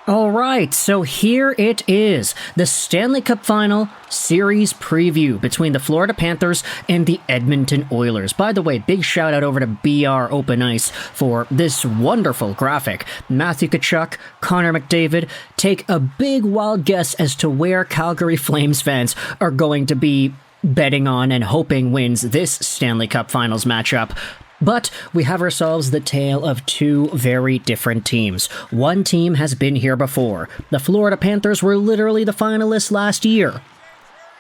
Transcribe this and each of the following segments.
All right, so here it is, the Stanley Cup Final series preview between the Florida Panthers and the Edmonton Oilers. By the way, big shout out over to BR Open Ice for this wonderful graphic. Matthew Tkachuk, Connor McDavid take a big wild guess as to where Calgary Flames fans are going to be betting on and hoping wins this Stanley Cup Finals matchup. But we have ourselves the tale of two very different teams. One team has been here before. The Florida Panthers were literally the finalists last year.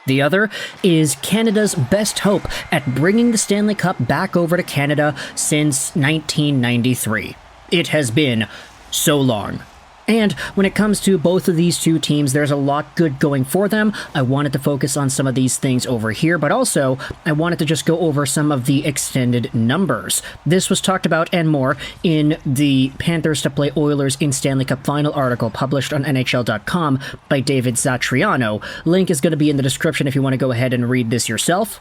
The other is Canada's best hope at bringing the Stanley Cup back over to Canada since 1993. It has been so long. And when it comes to both of these two teams, there's a lot good going for them. I wanted to focus on some of these things over here, but also I wanted to just go over some of the extended numbers. This was talked about and more in the Panthers to play Oilers in Stanley Cup Final article published on NHL.com by David Zatriano. Link is going to be in the description if you want to go ahead and read this yourself.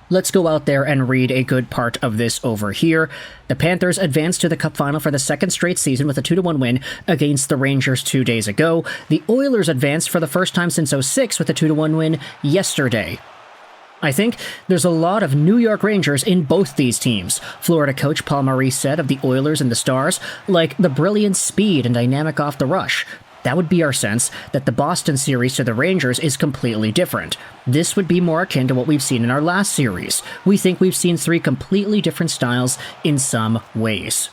Let's go out there and read a good part of this over here. The Panthers advanced to the Cup Final for the second straight season with a 2-1 win against the Rangers 2 days ago. The Oilers advanced for the first time since '06 with a 2-1 win yesterday. I think there's a lot of New York Rangers in both these teams. Florida coach Paul Maurice said of the Oilers and the Stars, like the brilliant speed and dynamic off the rush. That would be our sense that the Boston series to the Rangers is completely different. This would be more akin to what we've seen in our last series. We think we've seen three completely different styles in some ways.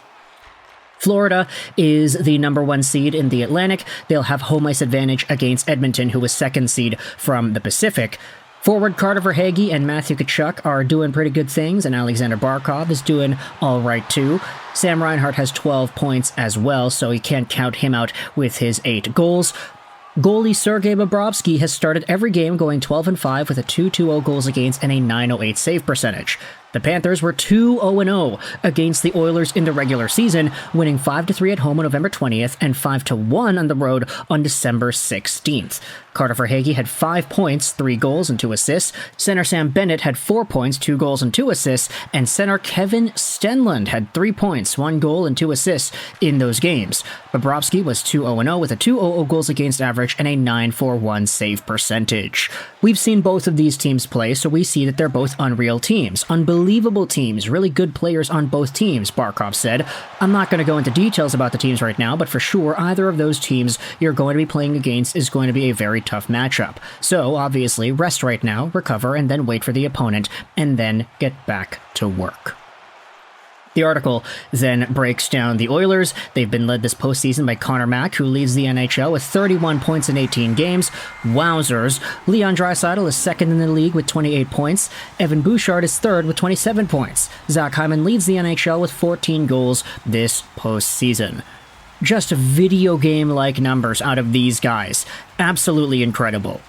Florida is the number 1 seed in the Atlantic. They'll have home ice advantage against Edmonton, who is second seed from the Pacific. Forward Carter Verhaeghe and Matthew Tkachuk are doing pretty good things, and Aleksander Barkov is doing all right too. Sam Reinhart has 12 points as well, so you can't count him out with his 8 goals. Goalie Sergei Bobrovsky has started every game going 12-5 with a 2.20 goals against and a 9.08 save percentage. The Panthers were 2-0 against the Oilers in the regular season, winning 5-3 at home on November 20th and 5-1 on the road on December 16th. Carter Verhaeghe had 5 points, 3 goals, and 2 assists. Center Sam Bennett had 4 points, 2 goals, and 2 assists. And center Kevin Stenlund had 3 points, 1 goal, and 2 assists in those games. Bobrovsky was 2-0 with a 2.00 goals against average and a 9.41 save percentage. We've seen both of these teams play, so we see that they're both unreal teams. Unbelievable teams, really good players on both teams, Barkov said. I'm not going to go into details about the teams right now, but for sure, either of those teams you're going to be playing against is going to be a very tough matchup. So, obviously, rest right now, recover, and then wait for the opponent, and then get back to work. The article then breaks down the Oilers. They've been led this postseason by Connor Mack, who leads the NHL with 31 points in 18 games. Wowzers. Leon Draisaitl is second in the league with 28 points. Evan Bouchard is third with 27 points. Zach Hyman leads the NHL with 14 goals this postseason. Just video game-like numbers out of these guys. Absolutely incredible.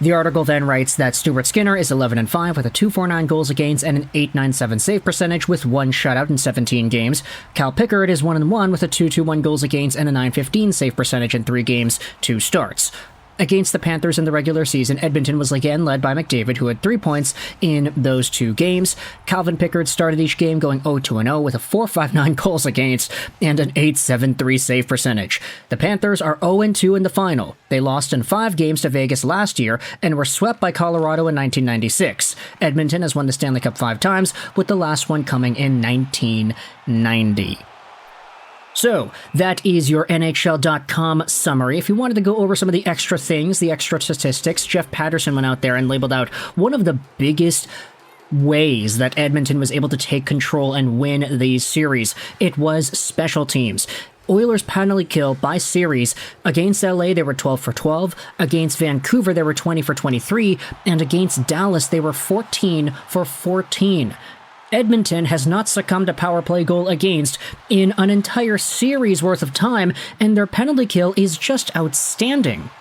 The article then writes that Stuart Skinner is 11-5 with a 2.49 goals against and an 8.97 save percentage with 1 shutout in 17 games. Cal Pickard is 1-1 with a 2.21 goals against and a 9.15 save percentage in 3 games, 2 starts. Against the Panthers in the regular season, Edmonton was again led by McDavid, who had 3 points in those 2 games. Calvin Pickard started each game going 0-0 with a 4.59 goals against and an 8.73 save percentage. The Panthers are 0-2 in the final. They lost in 5 games to Vegas last year and were swept by Colorado in 1996. Edmonton has won the Stanley Cup 5 times, with the last one coming in 1990. So, that is your NHL.com summary. If you wanted to go over some of the extra things, the extra statistics, Jeff Patterson went out there and labeled out one of the biggest ways that Edmonton was able to take control and win these series. It was special teams. Oilers penalty kill by series. Against LA, they were 12-12. Against Vancouver, they were 20-23. And against Dallas, they were 14-14. Edmonton has not succumbed to power play goal against in an entire series worth of time, and their penalty kill is just outstanding.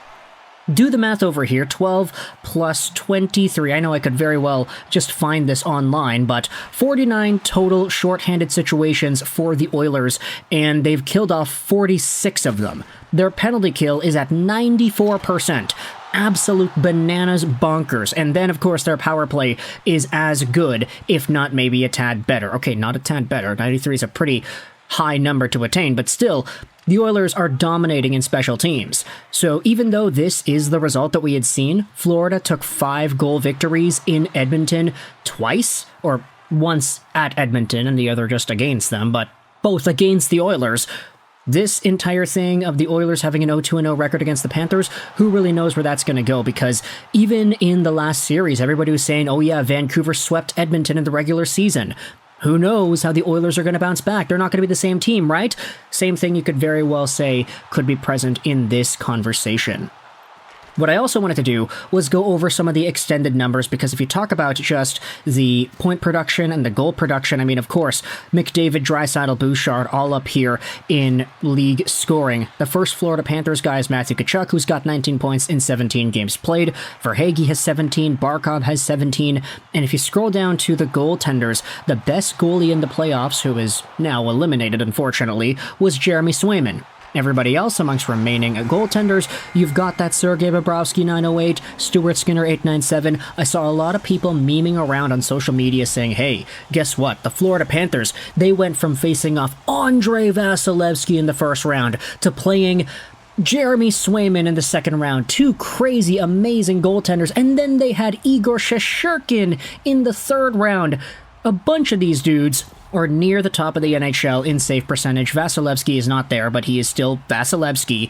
Do the math over here, 12 plus 23. I know I could very well just find this online, but 49 total shorthanded situations for the Oilers, and they've killed off 46 of them. Their penalty kill is at 94%. Absolute bananas bonkers. And then, of course, their power play is as good, if not maybe a tad better. Okay, not a tad better. 93 is a pretty high number to attain, but still, The Oilers are dominating in special teams. So even though this is the result that we had seen, Florida took 5-goal victories in Edmonton twice, or once at Edmonton and the other just against them, but both against the Oilers. This entire thing of the Oilers having an 0-2-0 record against the Panthers, who really knows where that's going to go? Because even in the last series, everybody was saying, oh yeah, Vancouver swept Edmonton in the regular season. Who knows how the Oilers are going to bounce back? They're not going to be the same team, right? Same thing you could very well say could be present in this conversation. What I also wanted to do was go over some of the extended numbers, because if you talk about just the point production and the goal production, I mean, of course, McDavid, Draisaitl, Bouchard, all up here in league scoring. The first Florida Panthers guy is Matthew Tkachuk, who's got 19 points in 17 games played. Verhaeghe has 17, Barkov has 17, and if you scroll down to the goaltenders, the best goalie in the playoffs, who is now eliminated, unfortunately, was Jeremy Swayman. Everybody else amongst remaining goaltenders, you've got that Sergei Bobrovsky 908, Stuart Skinner 897. I saw a lot of people memeing around on social media saying, hey, guess what? The Florida Panthers, they went from facing off Andrei Vasilevskiy in the first round to playing Jeremy Swayman in the second round. Two crazy, amazing goaltenders. And then they had Igor Shesterkin in the third round. A bunch of these dudes are near the top of the NHL in save percentage. Vasilevskiy is not there, but he is still Vasilevskiy.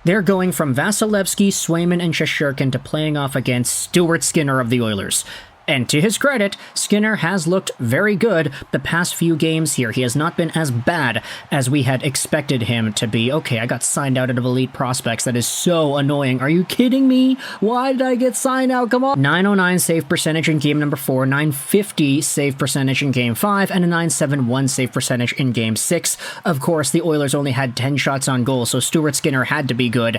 They're going from Vasilevskiy, Swayman, and Shesterkin to playing off against Stuart Skinner of the Oilers. And to his credit, Skinner has looked very good the past few games here. He has not been as bad as we had expected him to be. Okay, I got signed out of Elite Prospects. That is so annoying. Are you kidding me? Why did I get signed out? Come on. 909 save percentage in game number 4, 950 save percentage in game 5, and a 971 save percentage in game 6. Of course, the Oilers only had 10 shots on goal, so Stuart Skinner had to be good.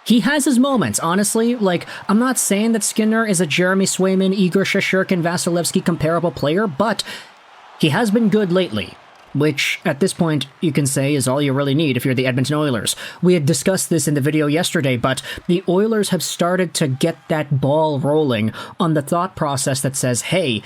He has his moments, honestly. Like, I'm not saying that Skinner is a Jeremy Swayman, Igor Shesterkin, Vasilevskiy comparable player, but he has been good lately, which at this point you can say is all you really need if you're the Edmonton Oilers. We had discussed this in the video yesterday, but the Oilers have started to get that ball rolling on the thought process that says, hey,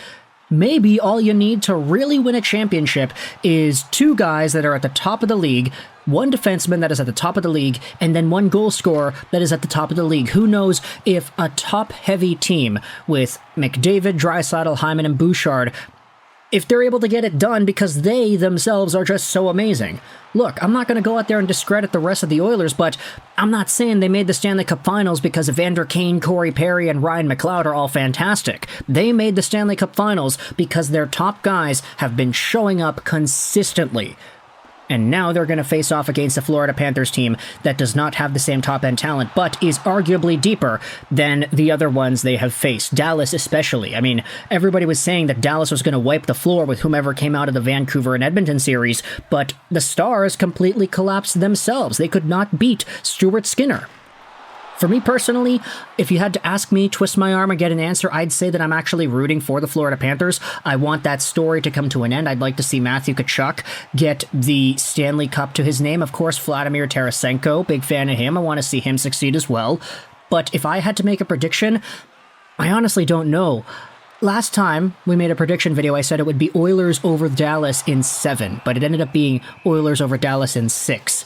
maybe all you need to really win a championship is 2 guys that are at the top of the league, 1 defenseman that is at the top of the league, and then 1 goal scorer that is at the top of the league. Who knows if a top-heavy team with McDavid, Draisaitl, Hyman, and Bouchard, if they're able to get it done because they themselves are just so amazing. Look, I'm not going to go out there and discredit the rest of the Oilers, but I'm not saying they made the Stanley Cup Finals because Evander, Kane, Corey Perry, and Ryan McLeod are all fantastic. They made the Stanley Cup Finals because their top guys have been showing up consistently. And now they're going to face off against a Florida Panthers team that does not have the same top-end talent, but is arguably deeper than the other ones they have faced. Dallas especially. I mean, everybody was saying that Dallas was going to wipe the floor with whomever came out of the Vancouver and Edmonton series, but the Stars completely collapsed themselves. They could not beat Stuart Skinner. For me personally, if you had to ask me, twist my arm and get an answer, I'd say that I'm actually rooting for the Florida Panthers. I want that story to come to an end. I'd like to see Matthew Tkachuk get the Stanley Cup to his name. Of course, Vladimir Tarasenko, big fan of him. I want to see him succeed as well. But if I had to make a prediction, I honestly don't know. Last time we made a prediction video, I said it would be Oilers over Dallas in 7, but it ended up being Oilers over Dallas in 6.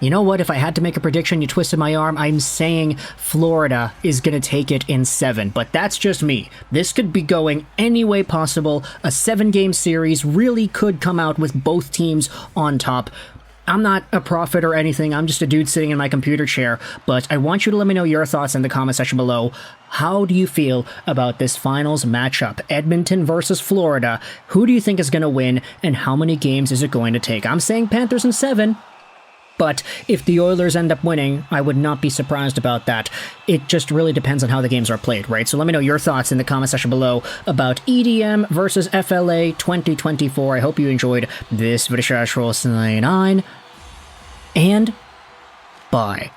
You know what? If I had to make a prediction, you twisted my arm. I'm saying Florida is going to take it in 7, but that's just me. This could be going any way possible. A 7-game series really could come out with both teams on top. I'm not a prophet or anything. I'm just a dude sitting in my computer chair, but I want you to let me know your thoughts in the comment section below. How do you feel about this finals matchup? Edmonton versus Florida. Who do you think is going to win, and how many games is it going to take? I'm saying Panthers in 7. But if the Oilers end up winning, I would not be surprised about that. It just really depends on how the games are played, right? So let me know your thoughts in the comment section below about EDM versus FLA 2024. I hope you enjoyed this video. And bye.